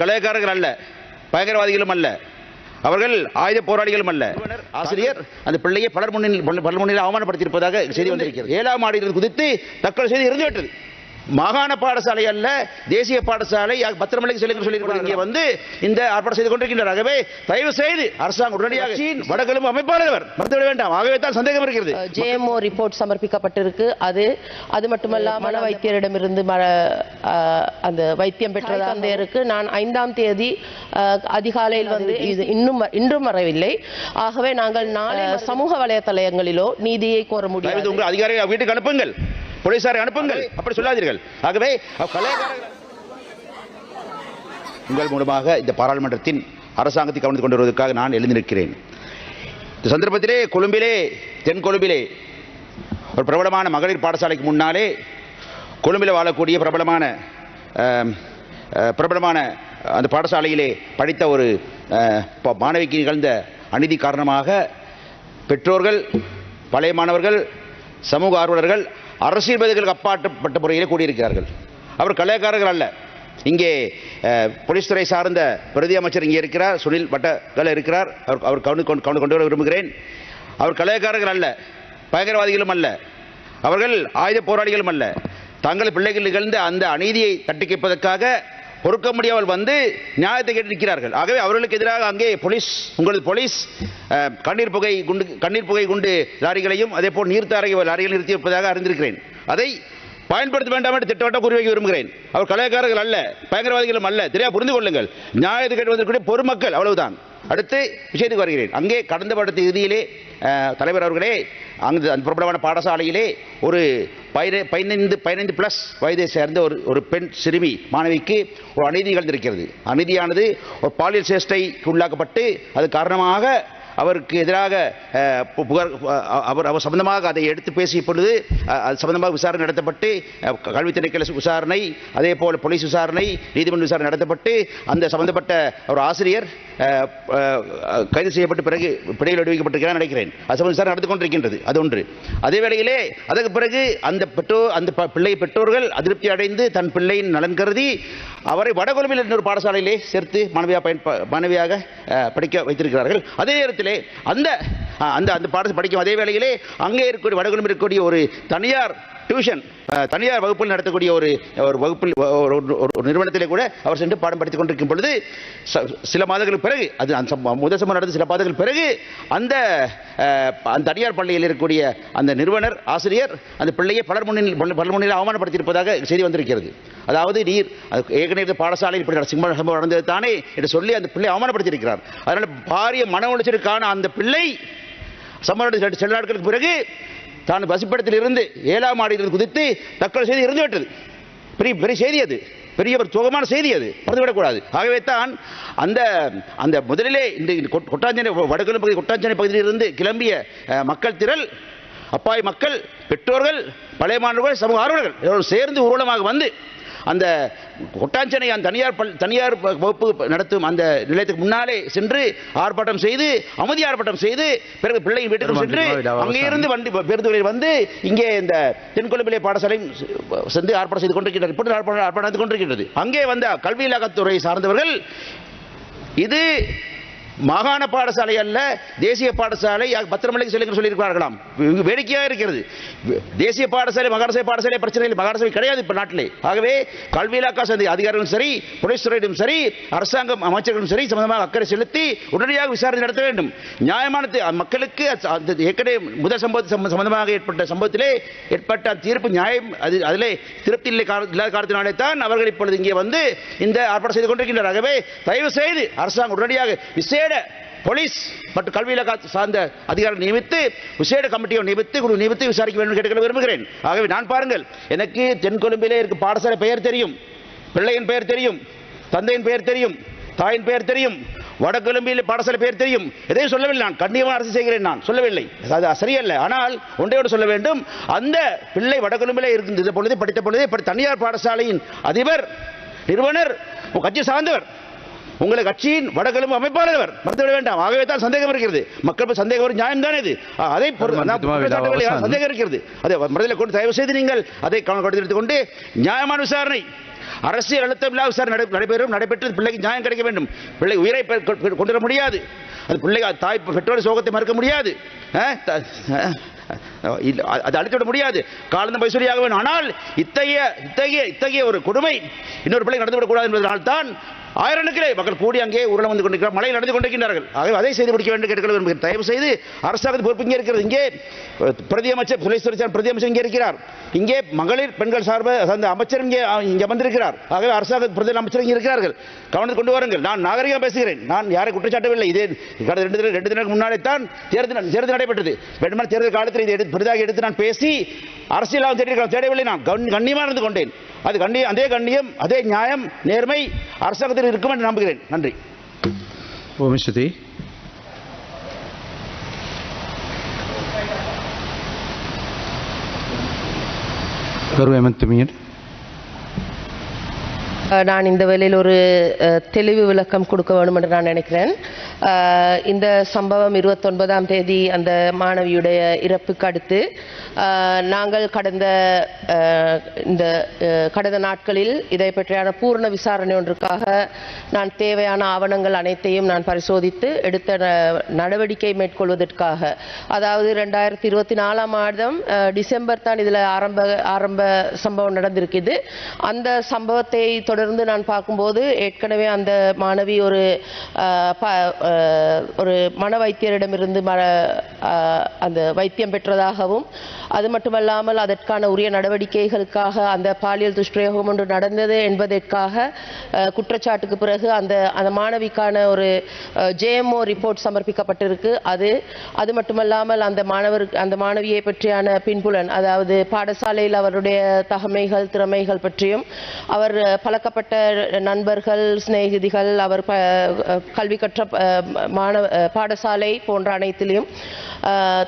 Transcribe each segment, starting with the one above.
கலைக்காரர்கள் அல்ல, பயங்கரவாதிகளும் அல்ல, அவர்கள் ஆயுத போராளிகளும் அல்ல. ஆசிரியர் அந்த பிள்ளையை பலர் முன்னிலையில் அவமானப்படுத்தியிருப்பதாக செய்தி வந்திருக்கிறது. 7ஆம் மாடியில் குதித்து தற்கொலை செய்து இறந்துவிட்டது. மாகாண பாடசாலை அல்ல, தேசிய பாடசாலை பத்திரமலைக்கு செல்லுங்கள் சொல்லி இங்கே வந்து இந்த ஆர்ப்பாட்டம் செய்து கொண்டிருக்கின்றார். ஆகவே தயவு செய்து அரசாங்கம் உடனடியாக வடகிழக்கு அமைப்பாளர் மறுத்துவிட வேண்டாம். ஆகவே தான் சந்தேகம் இருக்கிறது. ஜேஎம்ஓ ரிப்போர்ட் சமர்ப்பிக்கப்பட்டிருக்கு. அது மட்டுமல்லாமல் மன வைத்தியரிடமிருந்து அந்த வைத்தியம் பெற்ற தந்தையருக்கு நான் 5ஆம் தேதி அதிகாலையில் வந்து இது இன்றும் வரவில்லை. ஆகவே நாங்கள் நாளை சமூக வலைதளங்களிலோ நீதியை கோர முடியாது. உங்கள் அதிகாரிகளை வீட்டுக்கு அனுப்புங்கள், போலீசாரை அனுப்புங்கள், அப்படி சொல்லாதீர்கள். ஆகவே உங்கள் மூலமாக இந்த பாராளுமன்றத்தின் அரசாங்கத்தை கவனித்துக் கொண்டு வருவதற்காக நான் எழுந்திருக்கிறேன். இந்த சந்தர்ப்பத்திலே தென் கொழும்பிலே ஒரு பிரபலமான மகளிர் பாடசாலைக்கு முன்னாலே கொழும்பில் வாழக்கூடிய பிரபலமான அந்த பாடசாலையிலே படித்த ஒரு மாணவிக்கு நிகழ்ந்த அநீதி காரணமாக பெற்றோர்கள், பழைய மாணவர்கள், சமூக ஆர்வலர்கள் அரசியல்வாதிகளுக்கு அப்பாற்பட்ட முறையிலே கூடியிருக்கிறார்கள். அவர் கலைக்காரர்கள் அல்ல. இங்கே போலீஸ் துறை சார்ந்த பிரதி அமைச்சர் இங்கே இருக்கிறார், சுனில் பட்டகல இருக்கிறார். அவர் கவனம் கொண்டு வர விரும்புகிறேன். அவர் கலைக்காரர்கள் அல்ல, பயங்கரவாதிகளும் அல்ல, அவர்கள் ஆயுத போராளிகளும் அல்ல. தங்கள் பிள்ளைகள் நிகழ்ந்த அந்த அநீதியை தட்டி கேட்பதற்காக பொறுக்க முடியாமல் வந்து நியாயத்தை கேட்டிருக்கிறார்கள். ஆகவே அவர்களுக்கு எதிராக அங்கே உங்களது போலீஸ் கண்ணீர் புகை குண்டு லாரிகளையும் அதே போல் நீர்த்தாரை லாரிகள் நிறுத்தியிருப்பதாக அறிந்திருக்கிறேன். அதை பயன்படுத்த வேண்டாம் என்று திட்டவட்டம் கூறி வைக்க விரும்புகிறேன். அவர் கலைக்காரர்கள் அல்ல, பயங்கரவாதிகளும் அல்ல. தெரியா புரிந்து கொள்ளுங்கள். நியாயத்தை கேட்பதற்குரிய பொதுமக்கள், அவ்வளவுதான். அடுத்து விஷயத்துக்கு வருகிறேன். அங்கே கடந்த வருடத்து இறுதியிலே தலைவர் அவர்களே அங்கு அந்த பிரபலமான பாடசாலையிலே ஒரு 15+ வயதை சேர்ந்த ஒரு பெண் சிறுமி மாணவிக்கு ஒரு அநீதி நிகழ்ந்திருக்கிறது. அநீதியானது ஒரு பாலியல் சேஷ்டைக்கு உள்ளாக்கப்பட்டு அது காரணமாக அவருக்கு எதிராக அவர் சம்பந்தமாக அதை எடுத்து பேசிய பொழுது அது சம்பந்தமாக விசாரணை நடத்தப்பட்டு கல்வி திணைக்கள விசாரணை, அதே போல் போலீஸ் விசாரணை, நீதிமன்ற விசாரணை நடத்தப்பட்டு அந்த சம்பந்தப்பட்ட ஒரு ஆசிரியர் கைது செய்யப்பட்டு பிறகு பிணையில் விடுவிக்கப்பட்டிருக்கிறார் நினைக்கிறேன். அது சம்பந்த விசாரணை நடந்து கொண்டிருக்கின்றது. அது ஒன்று. அதே வேளையிலே அதற்கு பிறகு அந்த பிள்ளை பெற்றோர்கள் அதிருப்தி அடைந்து தன் பிள்ளையின் நலன் கருதி அவரை வடகொழும்பில் இன்னொரு பாடசாலையிலே சேர்த்து மாணவியாக படிக்க வைத்திருக்கிறார்கள். அதே நேரத்தில் அந்த பாடத்தை படிக்கும் அதே வேளையிலே அங்கே இருக்கக்கூடிய வடகொழும்பில் இருக்கக்கூடிய ஒரு தனியார் வகுப்பில் நடத்தக்கூடிய ஒரு வகுப்பில் ஒரு நிறுவனத்திலே கூட அவர் சென்று பாடம் படித்துக் கொண்டிருக்கும் பொழுது சில மாதங்களுக்கு பிறகு முதல் சம்பவம் நடந்த சில மாதங்கள் பிறகு அந்த தனியார் பள்ளியில் இருக்கக்கூடிய அந்த நிறுவனர் ஆசிரியர் அந்த பிள்ளையை பலர் முன்னிலையில் அவமானப்படுத்தியிருப்பதாக செய்தி வந்திருக்கிறது. அதாவது ஏற்கனவே பாடசாலையில் இப்படி சம்பவம் நடந்தது தானே என்று சொல்லி அந்த பிள்ளை அவமானப்படுத்தியிருக்கிறார். அதனால் பாரிய மன உளைச்சலுக்கான அந்த பிள்ளை சம்பவம் சில நாட்களுக்கு பிறகு தான் வசிப்பிடத்தில் இருந்து 7ஆம் மாடியில் குதித்து தற்கொலை செய்து இறந்துவிட்டது. பெரிய செய்தி, அது பெரிய ஒரு சோகமான செய்தி, அது மறந்துவிடக்கூடாது. ஆகவே தான் அந்த முதலிலே இந்த வடகிழக்கு கொட்டாஞ்சேனை பகுதியிலிருந்து கிளம்பிய மக்கள் திரள், அப்பாவி மக்கள், பெற்றோர்கள், பழைய மாணவர்கள், சமூக ஆர்வலர்கள் சேர்ந்து ஊர்வலமாக வந்து அந்த கொட்டாஞ்சேனை தனியார் வகுப்பு நடத்தும் அந்த நிலையத்துக்கு முன்னாலே சென்று அமைதி ஆர்ப்பாட்டம் செய்து பிறகு பிள்ளையின் வீட்டுக்கு சென்று அங்கிருந்து பேருந்து வந்து இங்கே இந்த தென்கொழும்பிலே பாடசாலை சென்று ஆர்ப்பாட்டம் செய்து கொண்டிருக்கின்றனர். ஆர்ப்பாட்டம் நடந்து கொண்டிருக்கின்றது. அங்கே வந்த கல்வி இலாகத்துறை சார்ந்தவர்கள் இது மாகாண பாடசாலை அல்ல, தேசிய பாடசாலை பத்திரமலைக்கு செல்லுங்கள் சொல்லியிருக்கிறார்களாம். வேடிக்கையாக இருக்கிறது. தேசிய பாடசாலை மகாராஷ்டிர பாடசாலை பிரச்சனை இல்லை, மகாராஷ்டிரா கிடையாது இப்ப நாட்டிலே. ஆகவே கல்வி இலாக்கா சேர்ந்த அதிகாரிகளும் சரி, போலீஸ் துறையிலும் சரி, அரசாங்கம் அமைச்சர்களும் சரி சம்பந்தமாக அக்கறை செலுத்தி உடனடியாக விசாரணை நடத்த வேண்டும். நியாயமான மக்களுக்கு ஏற்கனவே முதல் சம்பந்தமாக ஏற்பட்ட சம்பவத்திலே ஏற்பட்ட தீர்ப்பு நியாயம், அதிலே திருப்தி இல்லாத காரணத்தினாலே தான் அவர்கள் இப்பொழுது இங்கே வந்து இந்த ஆர்ப்பாட்டம் செய்து கொண்டிருக்கின்றனர். ஆகவே தயவு செய்து அரசாங்கம் உடனடியாக விசேட போலீஸ் மற்றும் கல்வி இலாகா சார்ந்த அதிகாரிகள் நியமித்து விசேட கமிட்டியை நியமித்து விசாரிக்க வேண்டும் கேட்டுக்கொள்ள விரும்புகிறேன். ஆகவே நான் பாருங்கள், எனக்கு தென்கொழும்பிலே இருக்க பாடசாலை பெயர் தெரியும், பிள்ளையின் பெயர் தெரியும், தந்தையின் பெயர் தெரியும், தாயின் பெயர் தெரியும், வடகொழும்பில் பாடசாலை பெயர் தெரியும். எதையும் சொல்லவில்லை. நான் கண்ணியமான அரசு செய்கிறேன், நான் சொல்லவில்லை, அது சரியல்ல. ஆனால் ஒன்றையோடு சொல்ல வேண்டும், அந்த பிள்ளை வடகொழும்பிலே இருக்கின்ற பொழுது படித்த பொழுதே தனியார் பாடசாலையின் அதிபர், நிறுவனர், கட்சி சார்ந்தவர், உங்களை கட்சியின் வடகிழக்கு அமைப்பாளர் மறுத்துவிட வேண்டாம். ஆகவே தான் சந்தேகம் இருக்கிறது. மக்கள் சந்தேகம் ஒரு நியாயம் தானே இது. அதை சந்தேகம் இருக்கிறது. அதை மனதில் கொண்டு தயவு செய்து நீங்கள் அதை கவனம் எடுத்துக்கொண்டு நியாயமான விசாரணை அரசியல் அழுத்தம் இல்லாத விசாரணை நடைபெற்று பிள்ளைக்கு நியாயம் கிடைக்க வேண்டும். பிள்ளை உயிரை கொண்டு வர முடியாது. அது பிள்ளை தாய் பெற்றோர் சோகத்தை மறுக்க முடியாது. அது அழித்துவிட முடியாது. காலந்தம் பைசூரியாக வேண்டும். ஆனால் இத்தகைய ஒரு கொடுமை இன்னொரு பிள்ளை நடந்துவிடக்கூடாது என்பதனால் தான் ஆயிரக்கணக்கிலே மக்கள் கூடி அங்கே ஊர்வலம் வந்து கொண்டிருக்கிறார், மழையில் நடந்து கொண்டிருக்கிறார்கள். ஆகவே அதை செய்து முடிக்க வேண்டும் கேட்க விரும்புகிறேன். தயவு செய்து அரசாங்கத்தின் பொறுப்பு இங்கே இருக்கிறது. இங்கே பிரதி அமைச்சர் பிரதி அமைச்சர் இங்கே இருக்கிறார். இங்கே மகளிர் பெண்கள் சார்பாக அந்த அமைச்சர் இங்கே வந்திருக்கிறார். ஆகவே அரசாங்க பிரதி அமைச்சர் இங்கே இருக்கிறார்கள். கவனத்தில் கொண்டு வாருங்கள். நான் நாகரிகம் பேசுகிறேன். நான் யாரை குற்றச்சாட்டவில்லை. இதே கடந்த 2 தினங்களுக்கு முன்னாலே தான் தேர்தல் நடைபெற்றது. வேண்டுமான தேர்தல் காலத்தில் இதை பெரிதாக எடுத்து நான் பேசி அரசியலாக தேடவில்லை. நான் கண்ணியமாக இருந்து கொண்டேன். அது அதே கண்ணியம், அதே நியாயம், நேர்மை அரசாங்கத்தில் இருக்கும் என்று நம்புகிறேன். நன்றி. ஓமிஸ்துதி. நான் இந்த வேளையில் ஒரு தெளிவு விளக்கம் கொடுக்க வேண்டும் என்று நான் நினைக்கிறேன். இந்த சம்பவம் 29ஆம் தேதி அந்த மாணவியுடைய இறப்புக்கு அடுத்து நாங்கள் கடந்த நாட்களில் இதை பற்றியான பூர்ண விசாரணை ஒன்றுக்காக நான் தேவையான ஆவணங்கள் அனைத்தையும் நான் பரிசோதித்து எடுத்த நடவடிக்கை மேற்கொள்வதற்காக, அதாவது 2024ஆம் ஆண்டு டிசம்பர் தான் இதில் ஆரம்ப சம்பவம் நடந்திருக்குது. அந்த சம்பவத்தை தொடர்ந்து நான் பார்க்கும்போது ஏற்கனவே அந்த மாணவி ஒரு மன வைத்தியரிடமிருந்து அந்த வைத்தியம் பெற்றதாகவும், அது மட்டுமல்லாமல் அதற்கான உரிய நடவடிக்கைகளுக்காக அந்த பாலியல் துஷ்பிரயோகம் ஒன்று நடந்தது என்பதற்காக குற்றச்சாட்டுக்கு பிறகு அந்த மாணவிக்கான ஒரு JMO ரிப்போர்ட் சமர்ப்பிக்கப்பட்டிருக்கு. அது மட்டுமல்லாமல் அந்த மாணவியை பற்றியான பின்புலன், அதாவது பாடசாலையில் அவருடைய தகமைகள் திறமைகள் பற்றியும், அவர் பழக்கப்பட்ட நண்பர்கள் சிநேகிதிகள், அவர் கல்வி கற்ற பாடசாலை போன்ற அனைத்திலும்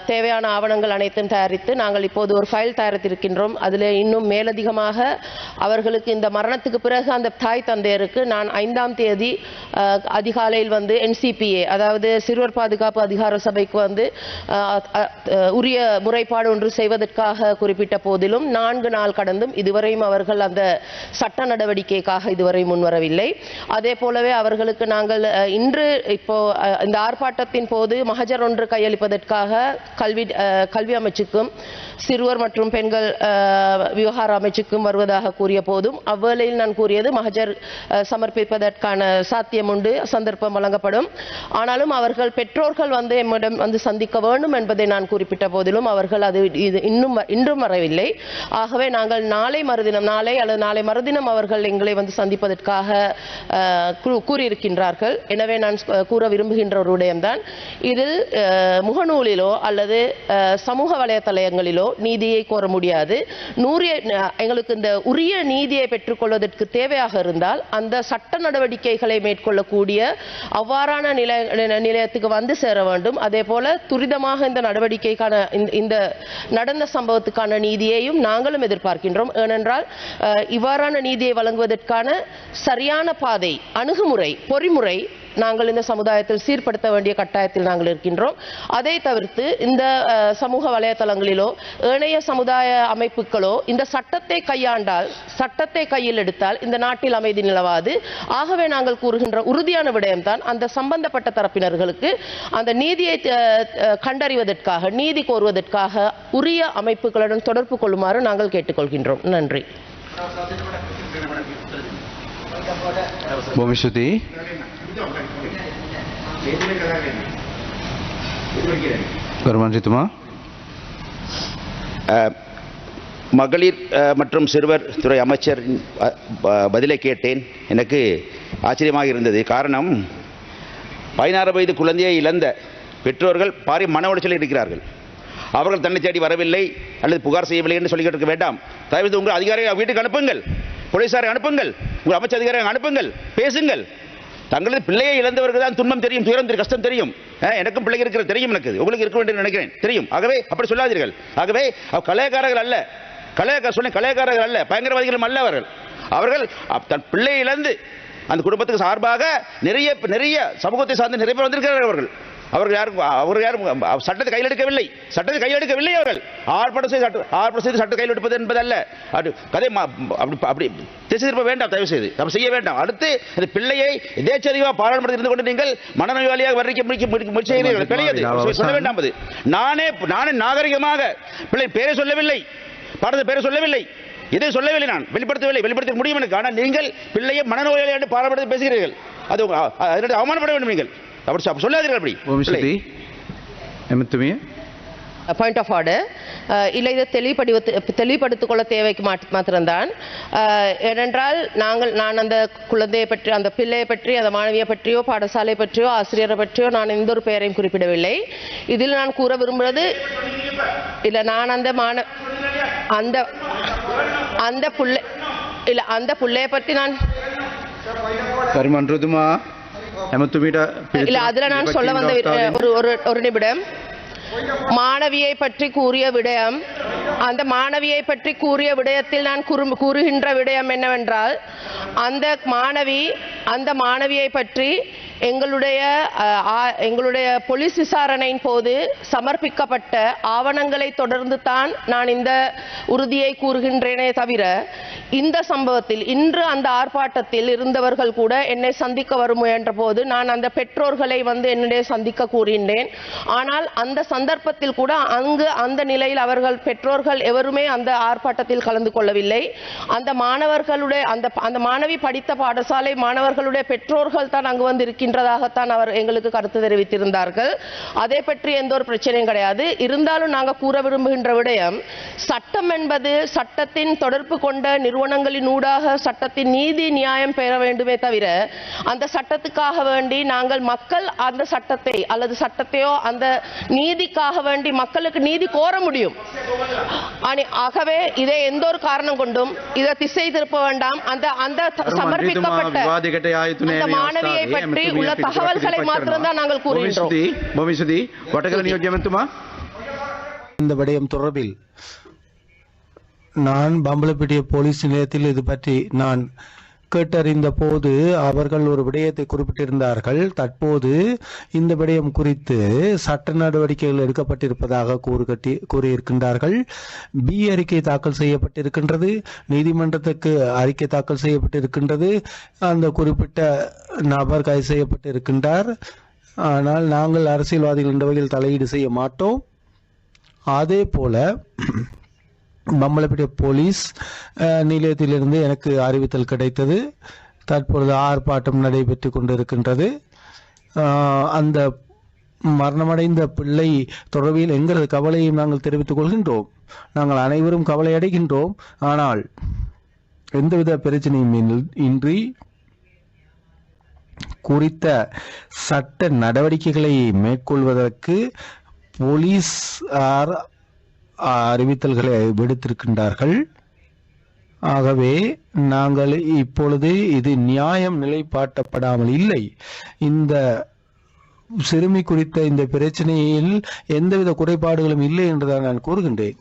தேவையான ஆவணங்கள் அனைத்தும் தயாரித்து நாங்கள் இப்போது ஒரு ஃபைல் தயாரித்திருக்கின்றோம். அதில் இன்னும் மேலதிகமாக அவர்களுக்கு இந்த மரணத்துக்கு பிறகு அந்த தாய் தந்தையருக்கு நான் 5ஆம் தேதி அதிகாலையில் NCPA, அதாவது சிறுவர் பாதுகாப்பு அதிகார சபைக்கு உரிய முறைப்பாடு ஒன்று செய்வதற்காக குறிப்பிட்ட போதிலும் 4 நாள் கடந்தும் இதுவரையும் அவர்கள் அந்த சட்ட நடவடிக்கைக்காக இதுவரை முன்வரவில்லை. அதே போலவே அவர்களுக்கு நாங்கள் இன்று இப்போ இந்த ஆர்ப்பாட்டத்தின் போது மகஜர் ஒன்று கையளிப்பதற்காக கல்வி அமைச்சுக்கும் சிறுவர் மற்றும் பெண்கள் விவகார அமைச்சுக்கும் வருவதாக கூறிய போதும் அவ்வேளையில் நான் கூறியது மகஜர் சமர்ப்பிப்பதற்கான சாத்தியம் உண்டு, சந்தர்ப்பம் வழங்கப்படும். ஆனாலும் அவர்கள் பெற்றோர்கள் எம்மிடம் சந்திக்க வேண்டும் என்பதை நான் குறிப்பிட்ட போதிலும் அவர்கள் இன்றும் வரவில்லை. ஆகவே நாங்கள் நாளை அல்லது நாளை மறுதினம் அவர்கள் எங்களை சந்திப்பதற்காக கூறியிருக்கின்றார்கள். எனவே நான் கூற விரும்புகின்ற ஒரு விடயம்தான், இதில் முகநூலிலோ அல்லது சமூக வலைதளங்களிலோ நீதியை கோர முடியாது. எங்களுக்கு இந்த உரிய நீதியை பெற்றுக்கொள்வதற்கு தேவையாக இருந்தால் அந்த சட்ட நடவடிக்கைகளை மேற்கொள்ளக்கூடிய அவ்வாறான நிலையத்துக்கு சேர வேண்டும். அதே போல துரிதமாக இந்த நடவடிக்கைக்கான இந்த நடந்த சம்பவத்துக்கான நீதியையும் நாங்களும் எதிர்பார்க்கின்றோம். ஏனென்றால் இவ்வாறான நீதியை வழங்குவதற்கான சரியான பாதை, அணுகுமுறை, பொறிமுறை நாங்கள் இந்த சமுதாயத்தில் சீர்படுத்த வேண்டிய கட்டாயத்தில் நாங்கள் இருக்கின்றோம். அதை தவிர்த்து இந்த சமூக வலைதளங்களிலோ ஏனைய சமுதாய அமைப்புகளோ இந்த சட்டத்தை கையாண்டால், சட்டத்தை கையில் எடுத்தால் இந்த நாட்டில் அமைதி நிலவாது. ஆகவே நாங்கள் கூறுகின்ற உறுதியான விடயம்தான், அந்த சம்பந்தப்பட்ட தரப்பினர்களுக்கு அந்த நீதியை கண்டறிவதற்காக, நீதி கோருவதற்காக உரிய அமைப்புகளுடன் தொடர்பு கொள்ளுமாறு நாங்கள் கேட்டுக்கொள்கின்றோம். நன்றி. ஓமிஸ்துதி. மகளிர் மற்றும் சிறுவர் துறை அமைச்சர் பதிலை கேட்டேன். எனக்கு ஆச்சரியமாக இருந்தது. காரணம், 16 வயது குழந்தையை இழந்த பெற்றோர்கள் பாரிய மன உளைச்சலில் இருக்கிறார்கள். அவர்கள் தன்னை தேடி வரவில்லை அல்லது புகார் செய்யவில்லை என்று சொல்லிக்கிட்டு இருக்க வேண்டாம். தயவு உங்கள் அதிகாரியை வீட்டுக்கு அனுப்புங்கள், போலீசாரை அனுப்புங்கள், உங்கள் அமைச்சர் அதிகாரியை அனுப்புங்கள், பேசுங்கள். தங்களது பிள்ளையை இழந்தவர்கள் தான் துன்பம் தெரியும், துயரம் தெரியும், கஷ்டம் தெரியும். எனக்கும் பிள்ளை இருக்கிறது தெரியும், எனக்கு உங்களுக்கு இருக்க வேண்டும் நினைக்கிறேன் தெரியும். ஆகவே அப்படி சொல்லாதீர்கள். ஆகவே கலையக்காரர்கள் அல்ல, கலையக்காரர்கள் அல்ல, பயங்கரவாதிகளும் அல்ல. அவர்கள் தன் பிள்ளையை இழந்து அந்த குடும்பத்துக்கு சார்பாக நிறைய சமூகத்தை சார்ந்த நிறைய பேர் வந்திருக்கிறார்கள். அவர்கள் அவர்கள் யாரும் சட்டத்தை கையில் எடுக்கவில்லை. அவர்கள் ஆர்ப்பாட்டம் செய்து சட்டத்தை கையில் எடுப்பது என்பதல்ல. அது கதை அப்படி திசை திருப்ப வேண்டாம், தயவு செய்து நம்ம செய்ய வேண்டாம். அடுத்து அந்த பிள்ளையை எதேச்சதிகமாக பாராளுமன்றத்தில் இருந்து கொண்டு நீங்கள் மனநோயாளியாக வர்ணிக்க முயற்சி செய்கிறீர்கள். பிழையது சொல்ல வேண்டாம். நானே நாகரிகமாக பிள்ளை பேரை சொல்லவில்லை, பாடத்தை பேரை சொல்லவில்லை, இதை சொல்லவில்லை, நான் வெளிப்படுத்த முடியும் எனக்கு. ஆனால் நீங்கள் பிள்ளையை மனநோயாளி என்று பாராளுமன்றத்தில் பேசுகிறீர்கள். அது அவமானப்பட வேண்டும். நீங்கள் அப்படி சொல்லாதீர்கள். அப்படி எமத்துமிய பாயிண்ட் ஆஃப் ஆர்டர் இல்லை, இதை தெளிவுபடுத்திக் கொள்ள தேவைக்கு மாத்திரம்தான். ஏனென்றால் நான் அந்த குழந்தையை பற்றி, அந்த பிள்ளையை பற்றி, அந்த மாணவியை பற்றியோ பாடசாலை பற்றியோ ஆசிரியரை பற்றியோ நான் எந்த ஒரு பெயரையும் குறிப்பிடவில்லை. இதில் நான் கூற விரும்புவது இல்லை, நான் அந்த பிள்ளையை பற்றி நான் பரிமாற்றுதுமா எமத்துமிட இல்லை, அதில் நான் சொல்ல வந்த ஒரு நிமிடம். மாணவியை பற்றி கூறிய விடயம், அந்த மாணவியை பற்றி கூறிய விடயத்தில் நான் கூறுகின்ற விடயம் என்னவென்றால், அந்த மாணவியை பற்றி எங்களுடைய போலீஸ் விசாரணையின் போது சமர்ப்பிக்கப்பட்ட ஆவணங்களை தொடர்ந்து தான் நான் இந்த உறுதியை கூறுகின்றேனே தவிர, இந்த சம்பவத்தில் இன்று அந்த ஆர்ப்பாட்டத்தில் இருந்தவர்கள் கூட என்னை சந்திக்க வரும் முயன்ற போது நான் அந்த பெற்றோர்களை என்னிடையே சந்திக்க கூறினேன். ஆனால் அந்த சந்தர்ப்பத்தில் கூட அந்த நிலையில் அவர்கள் பெற்றோர்கள் எவருமே அந்த ஆர்ப்பாட்டத்தில் கலந்து கொள்ளவில்லை. அந்த மாணவர்களுடைய அந்த மாணவி படித்த பாடசாலை மாணவர்களுடைய பெற்றோர்கள் தான் அங்கு இருக்கின்றதாகத்தான் அவர் எங்களுக்கு கருத்து தெரிவித்திருந்தார்கள். அதை பற்றி எந்த ஒரு பிரச்சனையும் கிடையாது. இருந்தாலும் நாங்கள் கூற விரும்புகின்ற விடயம், சட்டம் என்பது சட்டத்தின் தொடர்பு கொண்ட நிறுவனங்களின் ஊடாக சட்டத்தின் நீதி நியாயம் பெற வேண்டுமே தவிர, அந்த சட்டத்துக்காக வேண்டி நாங்கள் மக்கள் அந்த சட்டத்தை அல்லது சட்டத்தையோ அந்த நீதிக்காக வேண்டி மக்களுக்கு நீதி கோர முடியும். ஆகவே இதை எந்த ஒரு காரணம் கொண்டும் இதை திசை திருப்ப வேண்டாம். அந்த சமர்ப்பிக்கப்பட்ட மாணவியை பற்றி உள்ள தகவல்களை மாத்திரம்தான் நாங்கள் கூறுகின்றோம். இந்த விடயம் தொடர்பில் நான் பம்பலப்பிட்டிய போலீஸ் நிலையத்தில் இது பற்றி நான் கேட்டறிந்த போது அவர்கள் ஒரு விடயத்தை குறிப்பிட்டிருந்தார்கள். தற்போது இந்த விடயம் குறித்து சட்ட நடவடிக்கைகள் எடுக்கப்பட்டிருப்பதாக கூறியிருக்கின்றார்கள். பி அறிக்கை தாக்கல் செய்யப்பட்டிருக்கின்றது, நீதிமன்றத்துக்கு அறிக்கை தாக்கல் செய்யப்பட்டிருக்கின்றது. அந்த குறிப்பிட்ட நபர் கைது செய்யப்பட்டிருக்கின்றார். ஆனால் நாங்கள் அரசியல்வாதிகள் என்ற வகையில் தலையீடு செய்ய மாட்டோம். அதே போல பம்பலப்பிட்டிய போலீஸ் நிலையத்திலிருந்து எனக்கு அறிவித்தல் கிடைத்தது. தற்பொழுது ஆர்ப்பாட்டம் நடைபெற்று கொண்டிருக்கின்றது. அந்த மரணமடைந்த பிள்ளை தொடர்பில் எங்களது கவலையும் நாங்கள் தெரிவித்துக் கொள்கின்றோம். நாங்கள் அனைவரும் கவலை அடைகின்றோம். ஆனால் எந்தவித பிரச்சனையும் இன்றி குறித்த சட்ட நடவடிக்கைகளை மேற்கொள்வதற்கு போலீசார் அறிவித்தல்களை விடுத்திருக்கின்றார்கள். ஆகவே நாங்கள் இப்பொழுது இது நியாயம் நிலைப்பாட்டப்படாமல் இல்லை. இந்த சிறுமி குறித்த இந்த பிரச்சனையில் எந்தவித குறைபாடுகளும் இல்லை என்றுதான் நான் கூறுகின்றேன்.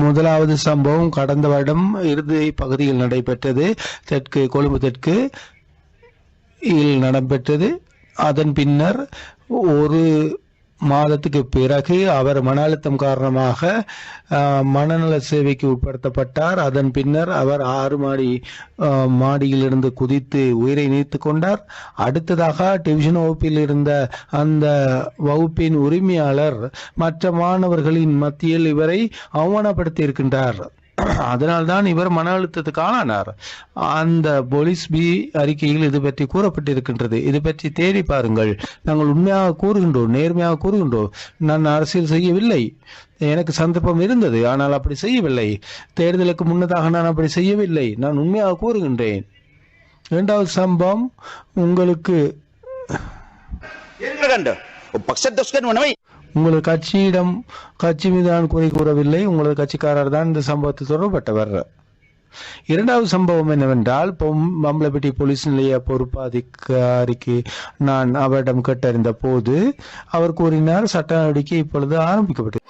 முதலாவது சம்பவம் கடந்த வருடம் இறுதி பகுதியில் நடைபெற்றது. கொழும்பு தெற்கு நடைபெற்றது. அதன் பின்னர் ஒரு மாதத்துக்கு பிறகு அவர் மன அழுத்தம் காரணமாக மனநல சேவைக்கு உட்படுத்தப்பட்டார். அதன் பின்னர் அவர் 6 மாடியிலிருந்து குதித்து உயிரை நீத்துக் கொண்டார். அடுத்ததாக டிவிஷன் வகுப்பில் இருந்த அந்த வகுப்பின் உரிமையாளர் மற்ற மாணவர்களின் மத்தியில் இவரை அவமானப்படுத்தி இருக்கின்றார். அதனால்தான் இவர் மன அழுத்தத்துக்கு ஆளானார். அந்த போலீஸ் பி அறிக்கையில் இது பற்றி கூறப்பட்டிருக்கின்றது. இது பற்றி தேடி பாருங்கள். நாங்கள் உண்மையாக கூறுகின்றோம், நேர்மையாக கூறுகின்றோம். நான் அரசியல் செய்யவில்லை, எனக்கு சந்தர்ப்பம் இருந்தது, ஆனால் அப்படி செய்யவில்லை. தேர்தலுக்கு முன்னதாக நான் அப்படி செய்யவில்லை. நான் உண்மையாக கூறுகின்றேன். இரண்டாவது சம்பவம் உங்களுக்கு உங்களது கட்சி மீது நான் குறை கூறவில்லை. உங்களது கட்சிக்காரர் தான் இந்த சம்பவத்தில் தொடர்பட்டவர். இரண்டாவது சம்பவம் என்னவென்றால், பம்பலப்பிட்டி போலீஸ் நிலைய பொறுப்பாதிகாரிக்கு நான் அவரிடம் கேட்டறிந்த போது அவர் கூறினார், சட்ட நடவடிக்கை இப்பொழுது ஆரம்பிக்கப்பட்டது.